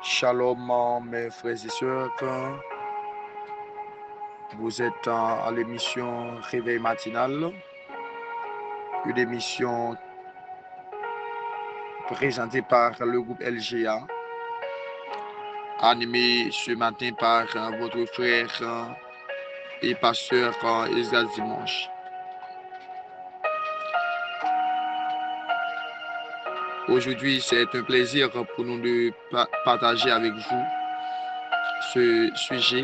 Shalom mes frères et sœurs, vous êtes à l'émission Réveil matinal, une émission présentée par le groupe LGA, animée ce matin par votre frère et pasteur Isaac Dimanche. Aujourd'hui, c'est un plaisir pour nous de partager avec vous ce sujet,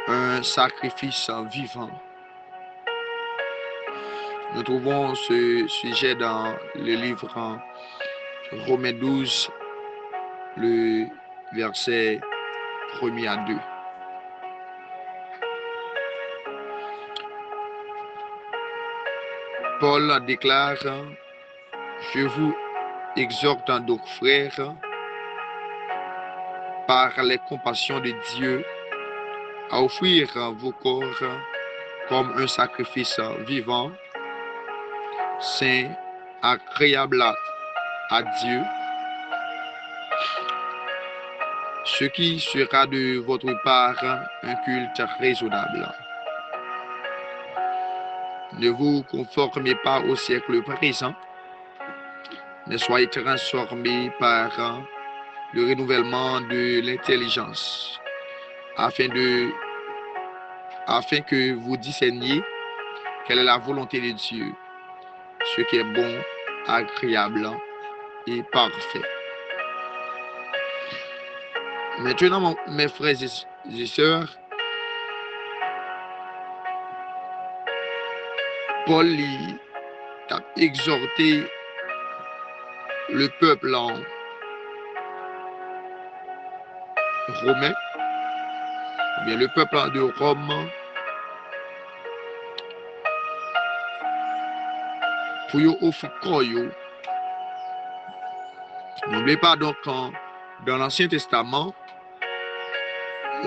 un sacrifice vivant. Nous trouvons ce sujet dans le livre Romains 12, le verset 1er à 2. Paul déclare: je vous exhorte donc, frères, par les compassions de Dieu, à offrir vos corps comme un sacrifice vivant, saint, agréable à Dieu, ce qui sera de votre part un culte raisonnable. Ne vous conformez pas au siècle présent, mais soyez transformés par le renouvellement de l'intelligence, afin que vous discerniez quelle est la volonté de Dieu, ce qui est bon, agréable et parfait. Maintenant, mes frères et sœurs, Paul a exhorté le peuple en romain, ou bien le peuple de Rome, pour y offrir corps. N'oubliez pas donc dans l'Ancien Testament,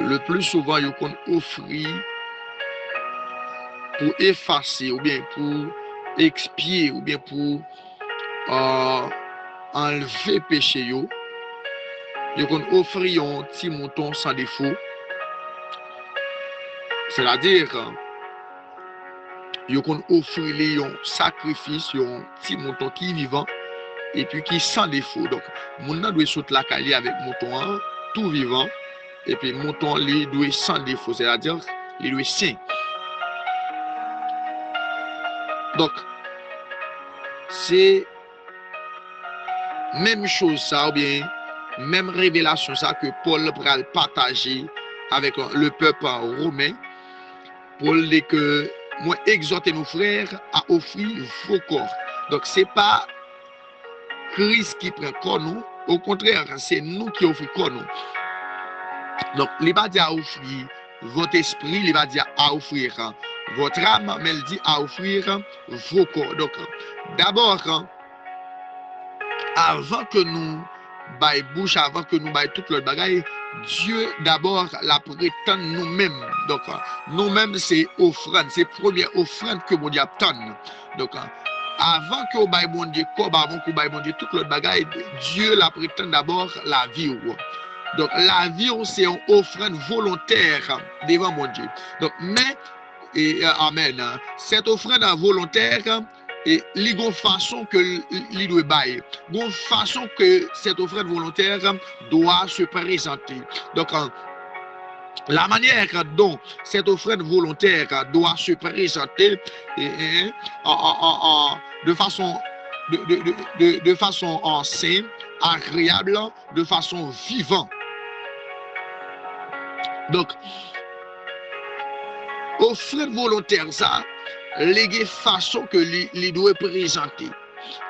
le plus souvent, il qu'on offrit pour effacer, ou bien pour expier, ou bien pour enlever péché. Il qu'on offrit un petit mouton sans défaut. C'est-à-dire, il qu'on offrit un sacrifice, un petit mouton qui est vivant, et puis qui est sans défaut. Donc, mon doit sauter la caille avec mouton tout vivant, et puis mouton lui doit sans défaut, c'est-à-dire il doit sain. Donc, c'est même chose ça, ou bien même révélation ça que Paul va partager avec le peuple romain. Paul dit que moi exhorter nos frères à offrir vos corps. Donc, c'est pas Christ qui prend corps nous, au contraire, c'est nous qui offrons corps nous. Donc, il va dire à offrir votre esprit, il va dire à offrir votre âme, mais il dit à offrir vos corps. Donc, d'abord, avant que nous baille bouche, avant que nous baille toute l'autre bagaille, Dieu d'abord la prétend nous-mêmes. Donc, nous-mêmes, c'est offrande, c'est première offrande que mon Dieu attend. Donc, avant que vous baille mon Dieu, avant que vous baille mon Dieu toute l'autre bagaille, Dieu la prétend d'abord la vie. Donc, la vie, c'est une offrande volontaire devant mon Dieu. Donc, mais, amen, cette offrande volontaire, et il y a une façon que il doit bailler, une façon que cette offrande volontaire doit se présenter. Donc, la manière dont cette offrande volontaire doit se présenter de façon saine, agréable, de façon vivante. Donc, offrande volontaire, ça, les façons que il doit présenter.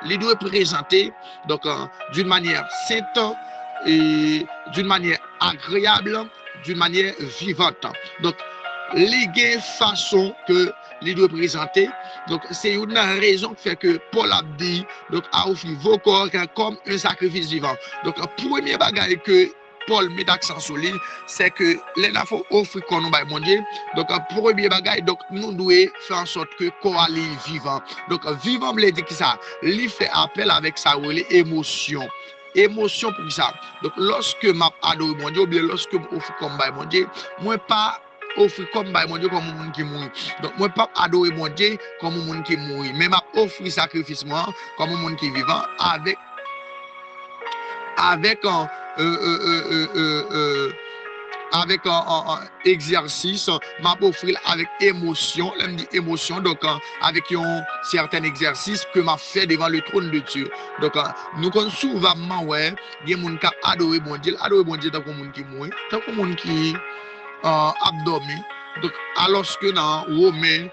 Il doit présenter donc d'une manière sainte et d'une manière agréable, d'une manière vivante. Donc, les façons que il doit présenter. Donc, c'est une raison qui fait que Paul a dit donc à offrir vos corps comme un sacrifice vivant. Donc, premier bagage que Paul met l'accent sur lui, c'est que les faut offrir qu'on nous mon Dieu. Donc, premier bagage, donc nous devons faire en sorte que corps est vivant. Donc, vivant, me dit que ça, lui fait appel avec sa émotion. émotion pour ça. Donc, lorsque m'a adoré mon Dieu, ou bien lorsque m'offre comme bail mon Dieu, moi pas offrir comme bail mon Dieu comme un monde qui mourit. Donc, moi pas adorer mon Dieu comme un monde qui mourit, mais m'a offrir sacrifice moi comme un monde qui est vivant avec un avec un exercice, m'a offrir avec émotion, là me dit émotion, donc avec un certain exercice que m'a fait devant le trône de Dieu. Donc nous connaissons souvent ouais, il y a des gens qui adorent mon Dieu tant que monde qui mourit, tant que monde qui abdomen. Donc alors que dans Romains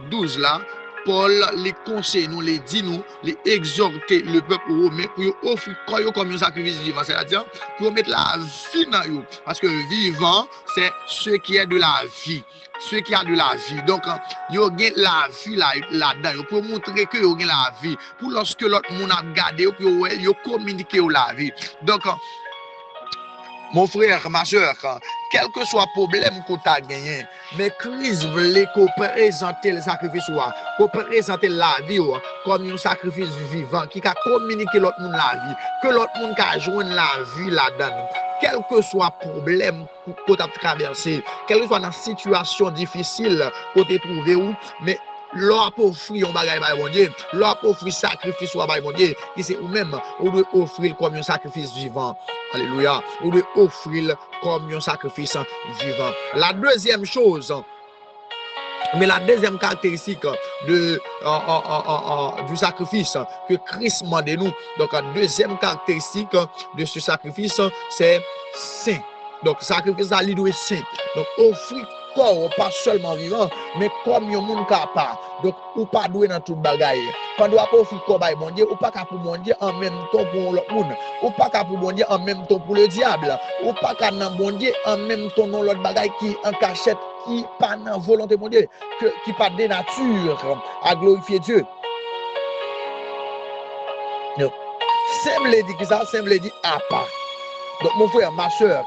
12 là, Paul les conseille nous, les dit nous, les exhorter le peuple romain pour offrir comme un sacrifice vivant, c'est-à-dire pour mettre la vie dans eux, parce que vivant c'est ce qui est de la vie, ce qui a de la vie. Donc il y a la vie là-dedans pour montrer que il y a la vie, pour lorsque l'autre monde a regardé pour il communiquer la vie. Donc mon frère, ma soeur, quel que soit le problème que tu as gagné, mais Christ voulait qu'on présente le sacrifice, qu'on présente la vie comme un sacrifice vivant qui a communiqué l'autre monde la vie, que l'autre monde a joint la vie là-dedans. Quel que soit le problème que tu as traversé, quelle que soit la situation difficile que tu as trouvé, mais l'on peut offrir un bagage par mon Dieu, l'on peut offrir sacrifice par mon Dieu, et c'est ou-même, on doit offrir comme un sacrifice vivant. Alléluia. On doit offrir comme un sacrifice vivant. La deuxième chose, mais la deuxième caractéristique du sacrifice que Christ m'a de nous, donc la deuxième caractéristique de ce sacrifice, c'est saint. Donc, sacrifice à l'idée saint. Donc, offrir corps, pas seulement vivant, mais comme un monde capable. Donc, ou pas doué dans toute bagaille. Quand on pas offrir corps, mon Dieu, ou pas pour mon Dieu en même temps pour l'autre monde. Ou pas pour mon Dieu en même temps pour le diable. Ou pas dans mon Dieu en même temps dans l'autre bagaille qui en cachette, qui pas dans volonté mon Dieu, qui pas de nature à glorifier Dieu. Donc, simple dit que ça, simple dit à part. Donc, mon frère, ma soeur,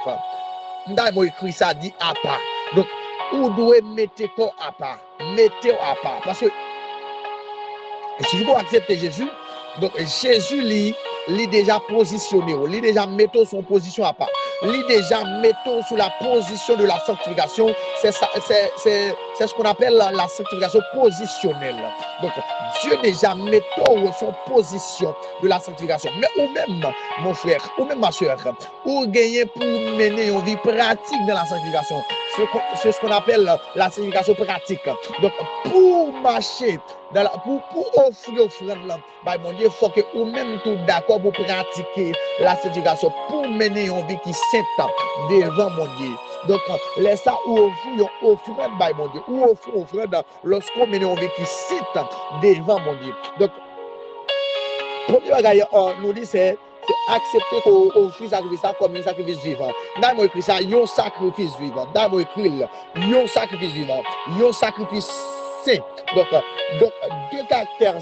moi écrit ça, dit à part. Donc, vous devez mettre corps à part. Mettez à part. Parce que si vous acceptez Jésus, donc Jésus lui déjà positionné, lui déjà mettons son position à part. Lui déjà mettons sous la position de la sanctification. C'est ce qu'on appelle la sanctification positionnelle. Donc Dieu déjà mettons son position de la sanctification. Mais ou même mon frère, ou même ma soeur, ou gagner pour mener une vie pratique dans la sanctification. C'est ce qu'on appelle la sanctification pratique. Donc pour marcher pour offrir offrande, mon Dieu, il faut que vous même tout d'accord pour pratiquer la sanctification, pour mener une vie qui sainte devant mon Dieu. Donc, laisse ça ou offrir offrande, mon Dieu, ou offrir offrande lorsqu'on mène une vie qui sainte devant mon Dieu. Donc, premier bagage, nous dit c'est accepter qu'on offre sacrifice comme un sacrifice vivant. Dans moi écrit ça, un sacrifice vivant. Dans moi écrit un sacrifice vivant, un sacrifice saint. Donc deux caractères,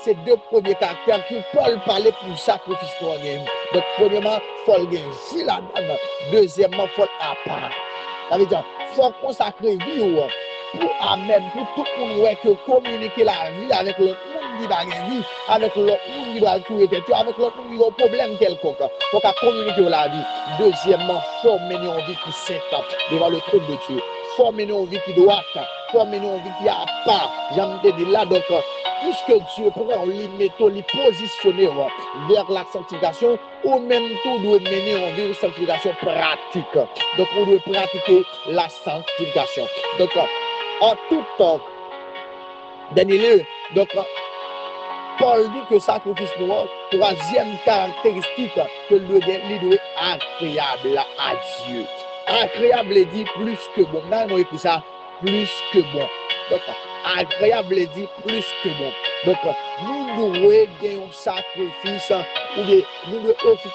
c'est deux premiers caractères qui Paul parlait pour sacrifice pour rien. Donc, premièrement, il faut le vie là-dedans. Deuxièmement, il faut à part. Ça veut dire, il faut consacrer vie pour Amen, pour tout le monde qui communiquer la vie avec l'autre monde qui va vie, avec l'autre monde qui va tout être, avec l'autre monde qui a un problème quelconque. Il faut communiquer la vie. Deuxièmement, il faut mener une vie qui sainte devant le trône de Dieu. Il faut mener une vie qui droite. Il faut mener une vie qui a part. J'aime te dire là, donc, puisque Dieu prend les positionner vers la sanctification, ou même tout doit mener en vie une sanctification pratique. Donc, on doit pratiquer la sanctification. Donc, en tout temps, dernier lieu, donc, Paul dit que sacrifice noir, troisième caractéristique que le doit être agréable à Dieu. Agréable dit plus que bon. Là, on écrit ça, plus que bon. Donc, agréable dit plus que bon. Donc, nous devons gagner un sacrifice, ou nous devons offrir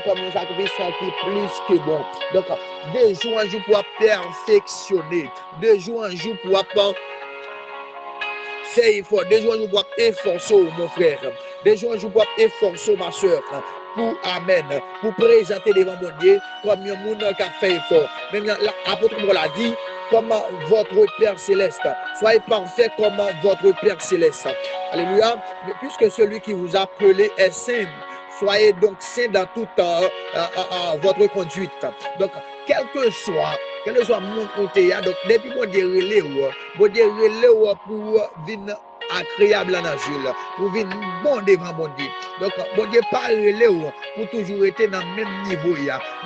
comme un sacrifice qui est plus que bon. Donc, de jour en jour pour perfectionner, de jour en jour pour faire effort, de jour en jour pour efforcer, mon frère, de jour en jour pour efforcer, ma soeur. Pour Amen, pour présenter devant mon Dieu comme un monde qui a fait effort. Même l'apôtre Paul a dit, comme votre Père Céleste. Soyez parfait comme votre Père Céleste. Alléluia. Mais puisque celui qui vous a appelé est saint, soyez donc saints dans toute votre conduite. Donc, quel que soit mon côté, donc depuis mon Dieu relais pour venir agréable en Jules, pour venir bon devant mon Dieu. Donc, bon Dieu pas relais pour toujours être dans le même niveau.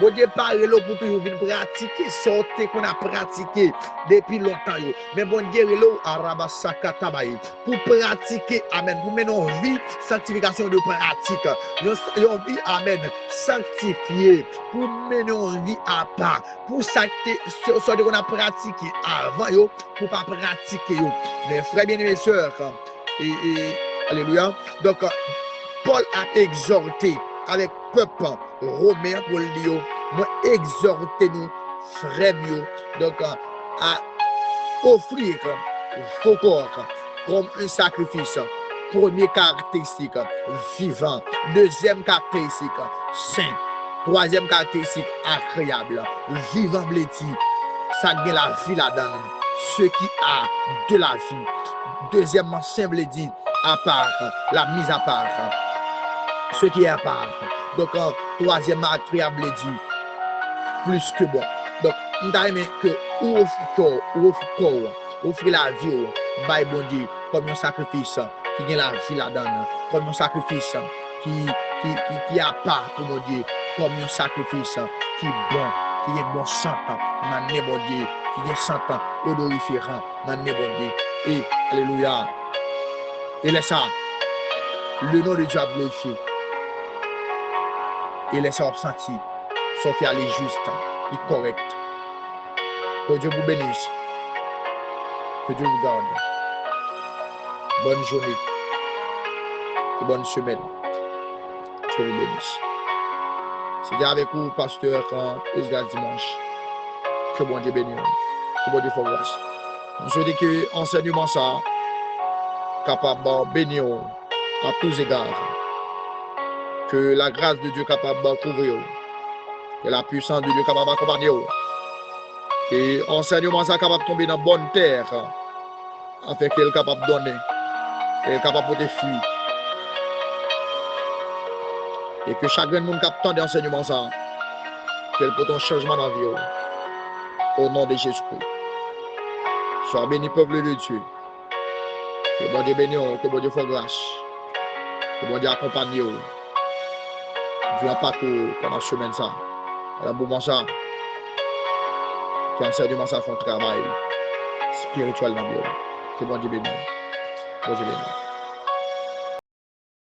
Bon Dieu pas relais pour toujours venir pratiquer sortir qu'on a pratiqué depuis longtemps. Mais bon Dieu relais arabasakatabaï pour pratiquer, amen, pour mener une vie sanctification de pratique, une vie, amen, sanctifiée, pour mener une vie à part, pour ça qu'on a pratiqué avant, pour pas pratiquer. Mes frères bien-aimés, sœurs, et alléluia. Donc, Paul a exhorté avec peuple romain pour le dire, moi exhortez nous, frères mieux, donc à offrir vos corps comme un sacrifice. Première caractéristique, vivant. Deuxième caractéristique, saint. Troisième caractéristique, agréable. Vivant, bledi. Ça gagne la vie là-dedans. Ce qui a de la vie. Deuxièmement, saint, bledi, à part, la mise à part. Ce qui est à part. Donc, troisièmement, agréable, bledi, plus que bon. Donc, nous avons aimé que offrir la vie, by bon Dieu, comme un sacrifice qui gagne la vie là-dedans, comme un sacrifice qui a part pour mon Dieu, comme un sacrifice qui est bon, qui est bon sang, dans le bon Dieu, qui est sang odoriférant, dans le bon Dieu. Et, alléluia. Et laisse ça, le nom de Dieu a glorifié. Et laisse ça senti, sauf qu'il est juste, il est correct. Que Dieu vous bénisse. Que Dieu vous garde. Bonne journée. Et bonne semaine. Que Dieu vous bénisse. C'est avec vous, pasteur, Israël Dimanche. Que bon Dieu bénisse. Que bon Dieu fasse grâce. Je souhaite que l'enseignement ça capable de bénir à tous égards. Que la grâce de Dieu capable de couvrir. Que la puissance de Dieu capable d'accompagner. Que l'enseignement ça capable de tomber dans bonne terre. Afin qu'elle est capable de donner. Qu'elle est capable de fuir. Et que chacun de nous capte d'enseignement ça. Qu'elle peut un changement dans la vie. Au nom de Jésus-Christ. Sois béni, peuple de Dieu. Que bon Dieu bénisse, que bon Dieu fasse grâce. Que bon Dieu accompagne. Dieu n'a pas que pendant la semaine ça. Pendant le moment ça. Que l'enseignement ça fait un travail spirituel dans la vie. Que bon Dieu bénisse. Que bon Dieu bénisse.